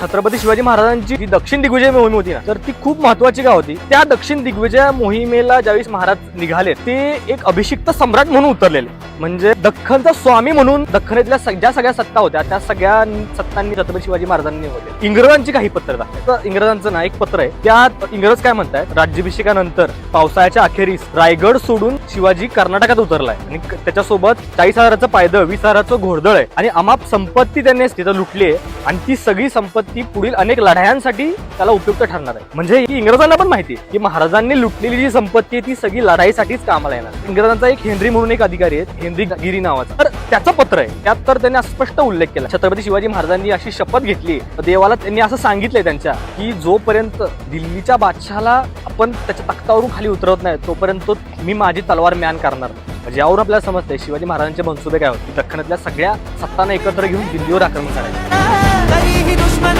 छत्रपती शिवाजी महाराजांची जी दक्षिण दिग्विजय मोहीम होती ना, तर ती खूप महत्वाची का होती. त्या दक्षिण दिग्विजय मोहिमेला ज्यावेळेस महाराज निघाले, ते एक अभिषिक्त सम्राट म्हणून उतरलेले. म्हणजे दख्खनचा स्वामी म्हणून दख्खनेतल्या ज्या सगळ्या सत्ता होत्या त्या सगळ्या सत्तांनी छत्रपती शिवाजी महाराजांनी होते. इंग्रजांची काही पत्र दाखवतात. इंग्रजांचं ना एक पत्र आहे, त्यात इंग्रज काय म्हणतात, राज्याभिषेकानंतर पावसाळ्याच्या अखेरीस रायगड सोडून शिवाजी कर्नाटकात उतरलाय आणि त्याच्यासोबत 40,000चं पायदळ, 20,000चं घोडदळ आहे आणि अमाप संपत्ती त्यांनी तिथं लुटली आहे आणि ती सगळी संपत्ती पुढील अनेक लढायांसाठी त्याला उपयुक्त ठरणार आहे. म्हणजे इंग्रजांना पण माहिती आहे की महाराजांनी लुटलेली जी संपत्ती आहे ती सगळी लढाईसाठीच कामाला येणार. इंग्रजांचा एक हेनरी म्हणून एक अधिकारी आहे, हेनरी गिरी नावाचा, तर त्याचं पत्र आहे. त्यात तर त्यांनी स्पष्ट उल्लेख केला, छत्रपती शिवाजी महाराजांनी अशी शपथ घेतली देवाला, त्यांनी असं सांगितलंय त्यांच्या की जोपर्यंत दिल्लीच्या बादशहाला आपण त्याच्या तख्तावरून खाली उतरवत नाही तोपर्यंत मी माझी तलवार म्यान करणार. म्हणजे यावरून आपल्याला समजतंय शिवाजी महाराजांचे मनसुबे काय होते, दख्खनातल्या सगळ्या सत्तांना एकत्र घेऊन दिल्लीवर आक्रमण करायचे.